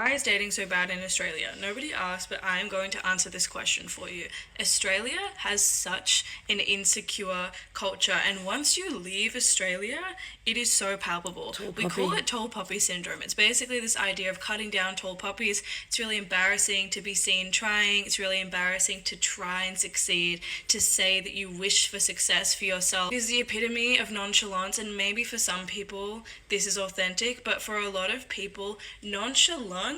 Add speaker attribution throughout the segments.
Speaker 1: Why is dating so bad in Australia? Nobody asked, but I am going to answer this question for you. Australia has such an insecure culture, and once you leave Australia, it is so palpable.
Speaker 2: Tall
Speaker 1: We call
Speaker 2: poppy.
Speaker 1: it tall poppy syndrome. It's basically this idea of cutting down tall poppies. It's really embarrassing to be seen trying. It's really embarrassing to try and succeed, to say that you wish for success for yourself. It is the epitome of nonchalance, and maybe for some people this is authentic, but for a lot of people, nonchalance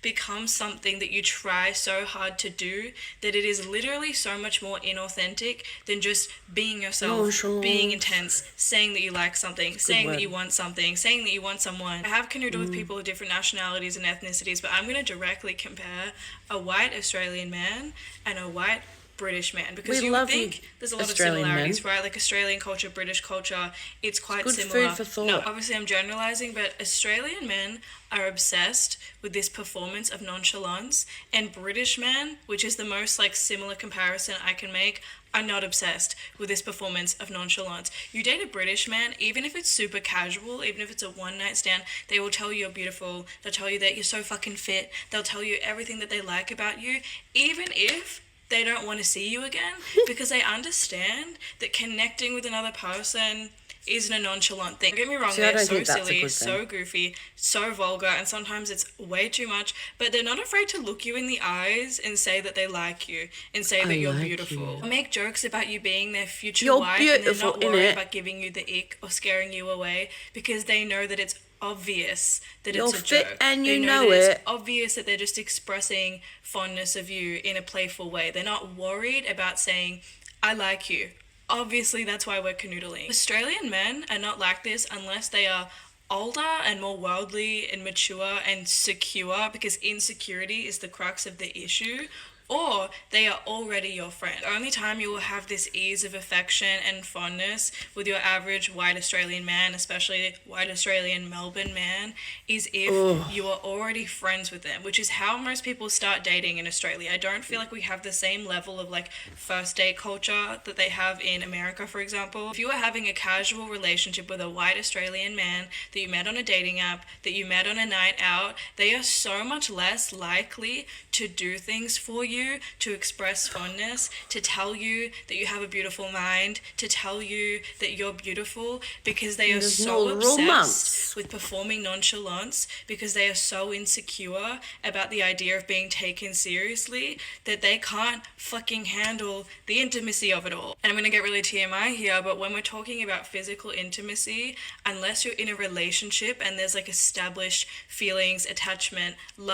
Speaker 1: becomes something that you try so hard to do that it is literally so much more inauthentic than just being yourself, being intense, saying that you like something, saying that you want something, saying that you want someone. I have canoodled with people of different nationalities and ethnicities, but I'm going to directly compare a white Australian man and a white British man, because
Speaker 2: We
Speaker 1: you would
Speaker 2: love
Speaker 1: think there's a lot
Speaker 2: Australian
Speaker 1: of similarities,
Speaker 2: men.
Speaker 1: right? Like Australian culture, British culture, it's quite
Speaker 2: Good
Speaker 1: similar.
Speaker 2: food for thought.
Speaker 1: No, obviously I'm generalizing, but Australian men are obsessed with this performance of nonchalance, and British men, which is the most like similar comparison I can make, are not obsessed with this performance of nonchalance. You date a British man, even if it's super casual, even if it's a one night stand, they will tell you you're beautiful. They'll tell you that you're so fucking fit. They'll tell you everything that they like about you, even if they don't want to see you again, because they understand that connecting with another person isn't a nonchalant thing. Don't get me wrong,
Speaker 2: See, I
Speaker 1: they're
Speaker 2: don't
Speaker 1: so
Speaker 2: think that's a
Speaker 1: silly,
Speaker 2: good
Speaker 1: so
Speaker 2: thing.
Speaker 1: goofy, so vulgar, and sometimes it's way too much, but they're not afraid to look you in the eyes and say that they like you and say that you're
Speaker 2: like
Speaker 1: beautiful.
Speaker 2: you.
Speaker 1: Make jokes about you being their future
Speaker 2: You're
Speaker 1: wife, and they're
Speaker 2: beautiful,
Speaker 1: not worried
Speaker 2: innit?
Speaker 1: about giving you the ick or scaring you away, because they know that it's obvious that
Speaker 2: You're
Speaker 1: it's a
Speaker 2: fit
Speaker 1: joke.
Speaker 2: and
Speaker 1: They
Speaker 2: you
Speaker 1: know
Speaker 2: know
Speaker 1: that
Speaker 2: it.
Speaker 1: it's obvious that they're just expressing fondness of you in a playful way. They're not worried about saying, I like you. Obviously, that's why we're canoodling. Australian men are not like this unless they are older and more worldly and mature and secure, because insecurity is the crux of the issue, or they are already your friend. The only time you will have this ease of affection and fondness with your average white Australian man, especially white Australian Melbourne man, is if you are already friends with them, which is how most people start dating in Australia. I don't feel like we have the same level of like first date culture that they have in America, for example. If you are having a casual relationship with a white Australian man that you met on a dating app, that you met on a night out, they are so much less likely to do things for you, to express fondness, to tell you that you have a beautiful mind, to tell you that you're beautiful, because they are
Speaker 2: There's
Speaker 1: so
Speaker 2: no
Speaker 1: obsessed
Speaker 2: romance.
Speaker 1: with performing nonchalance, because they are so insecure about the idea of being taken seriously, that they can't fucking handle the intimacy of it all. And I'm gonna get really TMI here, but when we're talking about physical intimacy, unless you're in a relationship and there's like established feelings, attachment, love,